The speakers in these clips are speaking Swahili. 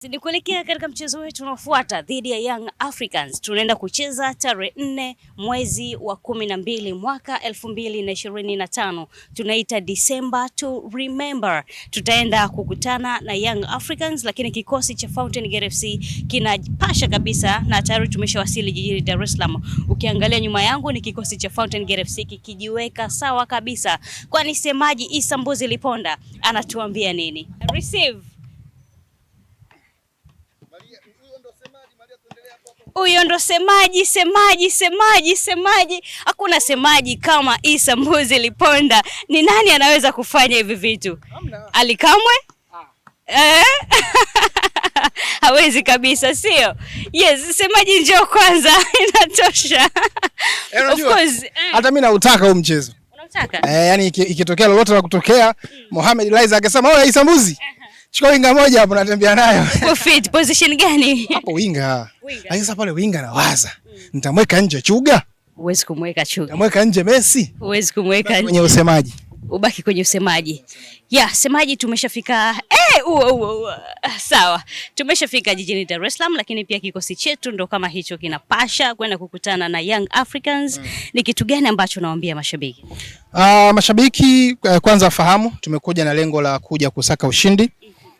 Ni kuelekea katika mchezo wetu unaofuata dhidi ya Young Africans. Tunaenda kucheza tarehe 4 mwezi wa 12 mwaka 2025. Tunaita December to remember. Tutaenda kukutana na Young Africans, lakini kikosi cha Fountain Gate FC kinapasha kabisa na tayari tumeshawasili jijini Dar es Salaam. Ukiangalia nyuma yangu ni kikosi cha Fountain Gate FC kikijiweka sawa kabisa. Kwani semaji Issa Mbuzi Liponda anatuambia nini? Receive. Huyo ndo semaji. Hakuna semaji kama Issa Mbuzi Liponda. Ni nani anaweza kufanya hivi vitu? Ali Kamwe? Hawezi kabisa, sio? Yes, semaji njoo kwanza. Inatosha. Of course. Hata mimi nautaka huu mchezo. Unataka? Yani ikitokea lolote la kutokea, Mohamed Liza akasema, "Oh, Issa Mbuzi. Chukua winga moja hapo natembea nayo." Uko fit, position gani? Hapo winga. Sasa pale winga nawaza. Nitamweka nje Chuga? Huwezi kumweka Chuga. Nitamweka nje Messi? Huwezi kumweka nje. Kwenye usemaji. Ubaki kwenye usemaji. Semaji tumeshafika. Sawa. Tumeshafika jijini Dar es Salaam, lakini pia kikosi chetu ndo kama hicho kinapasha kwenda kukutana na Young Africans. Ni kitu gani ambacho nawaambia mashabiki? Mashabiki kwanza fahamu, tumekuja na lengo la kuja kusaka ushindi.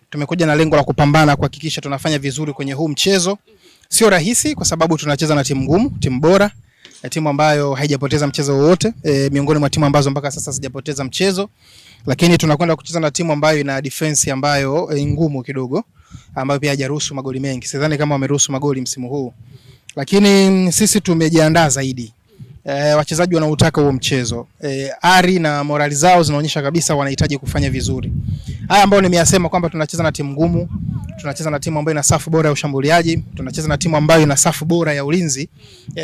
Tumekuja na lengo la kupambana kuhakikisha tunafanya vizuri kwenye huu mchezo. Sio rahisi kwa sababu tunacheza na timu ngumu, timu bora, timu ambayo haijapoteza mchezo wowote, miongoni mwa timu ambazo mpaka sasa sijapoteza mchezo. Lakini tunakwenda kucheza na timu ambayo ina defense ambayo ngumu kidogo, ambayo pia hajaruhusu magoli mengi. Sidhani kama wameruhusu magoli msimu huu. Lakini sisi tumejiandaa zaidi. Wachezaji wanautaka huo mchezo. Ari na morali zao zinaonyesha kabisa wanahitaji kufanya vizuri. Haya ambao nimeyasema kwamba tunacheza na timu ngumu, tunacheza na timu ambayo ina safu bora ya ushambuliaji, tunacheza na timu ambayo ina safu bora ya ulinzi.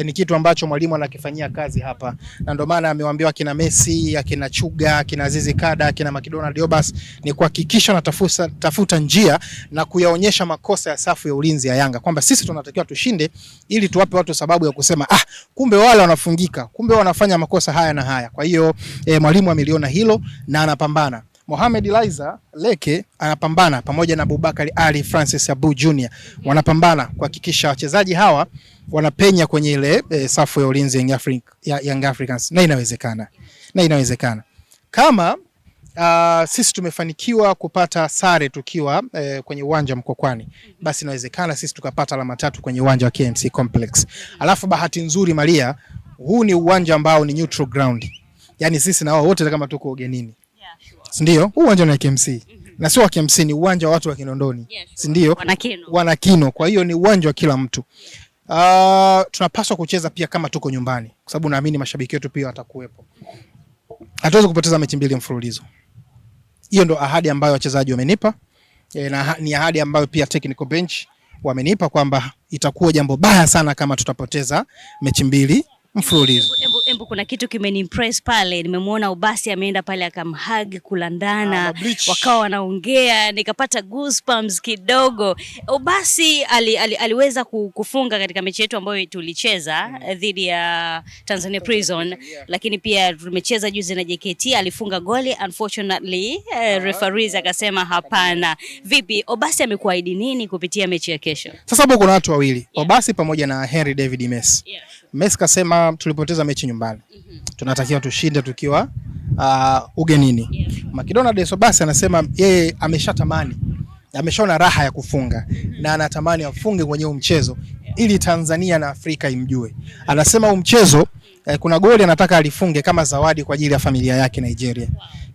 Ni kitu ambacho mwalimu anakifanyia kazi hapa. Na ndio maana amewaambia kina Messi, kina Chuga, kina Azizi Kada, kina McDonald Diobas ni kuhakikisha tafuta njia na kuyaonyesha makosa ya safu ya ulinzi ya Yanga kwamba sisi tunatakiwa tushinde ili tuwape watu sababu ya kusema kumbe wale wanafungika, kumbe wanafanya makosa haya na haya. Kwa hiyo mwalimu ameliona hilo na anapambana. Mohamed Liza Leke anapambana pamoja na Abubakar Ali Francis Abu Junior. Wanapambana kuhakikisha wachezaji hawa wanapenya kwenye ile safu ya ulinzi ya Young Africans. Na inawezekana. Kama sisi tumefanikiwa kupata sare tukiwa kwenye uwanja Mkokwani, basi inawezekana sisi tukapata alama 3 kwenye uwanja wa KMC Complex. Alafu bahati nzuri Maria, huu ni uwanja ambao ni neutral ground. Yaani sisi na wao wote kama tuko ugenini. Ndio, huu uwanja ni KMC. Na sio wa KMC, ni uwanja wa watu wa Kinondoni. Ndio, Wanakino. Kwa hiyo ni uwanja wa kila mtu. Tunapaswa kucheza pia kama tuko nyumbani, kwa sababu naamini mashabiki wetu pia watakuwepo. Hatuwezi kupoteza mechi 2 mfululizo. Hiyo ndo ahadi ambayo wachezaji wamenipa. Na ni ahadi ambayo pia technical bench wamenipa kwamba itakuwa jambo baya sana kama tutapoteza mechi 2 mfululizo. Embu kuna kitu kimenimpress pale. Nimemuona Obasi ameenda pale akamhug kulandana, wakawa wanaongea, nikapata goosebumps kidogo. Obasi aliweza kufunga katika mechi yetu ambayo tulicheza dhidi ya Tanzania Prison, lakini pia tumecheza juzi na JKT, alifunga goli. Unfortunately referees akasema hapana. Vipi Obasi amekuahidi nini kupitia mechi ya kesho? Sasa hapo kuna watu wawili, Obasi pamoja na Henry David Messi. Messi kasema tulipoteza mechi nyumbani. Tunatakiwa tushinde tukiwa ugenini. McDonald Diobas anasema yeye ameshaona raha ya kufunga na anatamani afunge kwenye mchezo ili Tanzania na Afrika imjue. Anasema huu mchezo kuna goli anataka alifunge kama zawadi kwa ajili ya familia yake Nigeria.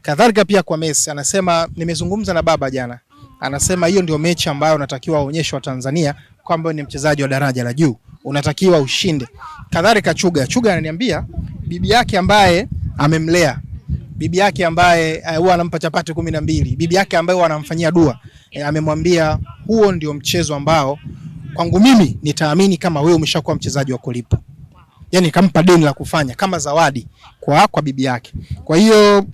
Kadhalika pia kwa Messi anasema nimezungumza na baba jana. Anasema hiyo ndio mechi ambayo unatakiwa aonyeshe wa Tanzania kwamba ni mchezaji wa daraja la juu. Unatakiwa ushinde. Kadhalika Chuga ananiambia bibi yake ambaye amemlea, bibi yake ambaye huwa anampa chapati 12, bibi yake ambaye huwa anamfanyia dua, amemwambia huo ndio mchezo ambao kwangu mimi nitaamini kama wewe umeshakuwa mchezaji wa kulipa. Yaani kampa deni la kufanya kama zawadi kwa bibi yake. Kwa hiyo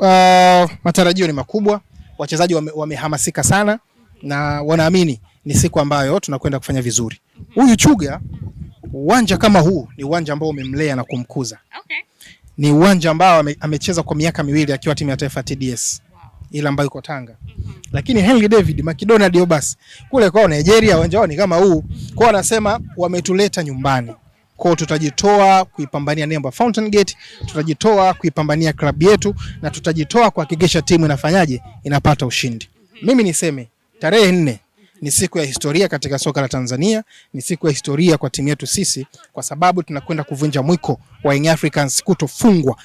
matarajio ni makubwa, wachezaji wamehamasika sana na wanaamini ni siku ambayo tunakwenda kufanya vizuri. Huyu Chuga, uwanja kama huu ni uwanja ambao umemlea na kumkuza. Ni uwanja ambao amecheza kwa miaka 2 akiwa timu ya taifa TDS. ile ambayo iko Tanga. Lakini Henry David McDonald Obas kule kwao Nigeria, uwanja wao ni kama huu. Kwao wanasema wametuleta nyumbani. Kwao tutajitoa kuipambania nembo Fountain Gate, tutajitoa kuipambania klabu yetu na tutajitoa kuhakikisha timu inafanyaje, inapata ushindi. Mimi niseme tarehe 4 ni siku ya historia katika soka la Tanzania, ni siku ya historia kwa timu yetu sisi kwa sababu tunakwenda kuvunja mwiko wa Young Africans kutofungwa.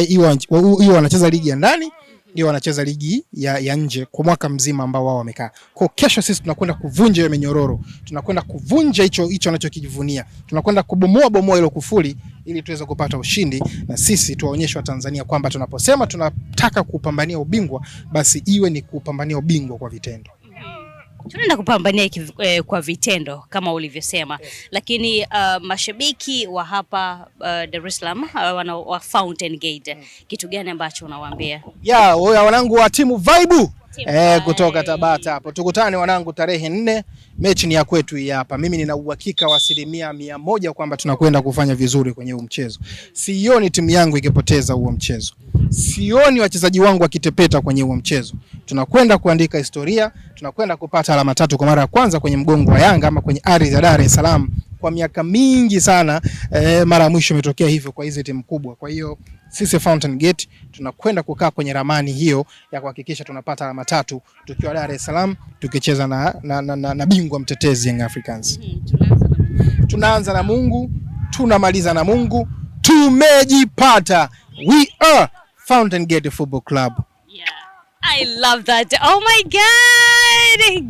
Hiyo wanacheza ligi ya ndani, hiyo wanacheza ligi ya nje kwa mwaka mzima ambao wao wamekaa. Kwa kesho sisi tunakwenda kuvunja hiyo minyororo, tunakwenda kuvunja hicho anachokijivunia. Tunakwenda kubomoa ile kufuli ili tuweze kupata ushindi na sisi tuwaonyeshe wa Tanzania kwamba tunaposema tunataka kupambania ubingwa basi iwe ni kupambania ubingwa kwa vitendo. Tunaenda kupambania kwa vitendo kama ulivyosema. Lakini mashabiki wa hapa Dar es Salaam wa Fountain Gate, kitu gani ambacho unawaambia? Wanangu wa timu Vibe kutoka Tabata hapo. Tukutane wanangu tarehe 4, mechi ni ya kwetu hii hapa. Mimi nina uhakika wa 100% kwamba tunakwenda kufanya vizuri kwenye huu mchezo. Sioni timu yangu ikipoteza huo mchezo. Sioni wachezaji wangu wakitepeta kwenye huo mchezo. Tunakwenda kuandika historia, tunakwenda kupata alama 3 kwa mara ya kwanza kwenye mgongo wa Yanga ama kwenye ardhi ya Dar es Salaam kwa miaka mingi sana. Mara ya mwisho imetokea hivyo kwa hizo timu kubwa. Kwa hiyo sisi Fountain Gate tunakwenda kukaa kwenye ramani hiyo ya kuhakikisha tunapata alama 3 tukiwa Dar es Salaam tukicheza na bingwa mtetezi Young Africans. Tunaanza na Mungu, tunamaliza na Mungu. Tumejipata. We are Fountain Gate Football Club. I love that. Oh my God.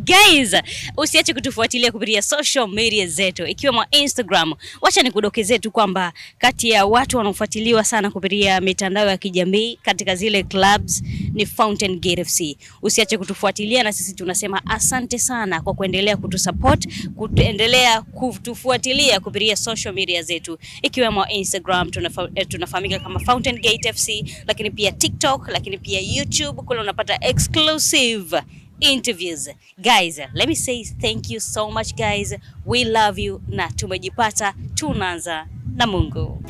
Guys, usiache kutufuatilia kupitia social media zetu ikiwemo Instagram. Wacha nikudokezee tu kwamba kati ya watu wanaofuatiliwa sana kupitia mitandao ya kijamii katika zile clubs ni Fountain Gate FC. Usiache kutufuatilia na sisi tunasema asante sana kwa kuendelea kutusupport, kuendelea kutufuatilia kupitia social media zetu ikiwemo Instagram tunafahamika kama Fountain Gate FC, lakini pia TikTok, lakini pia YouTube kule unapata exclusive interviews. Guys, let me say thank you so much guys. We love you na tumejipata, tunaanza na Mungu.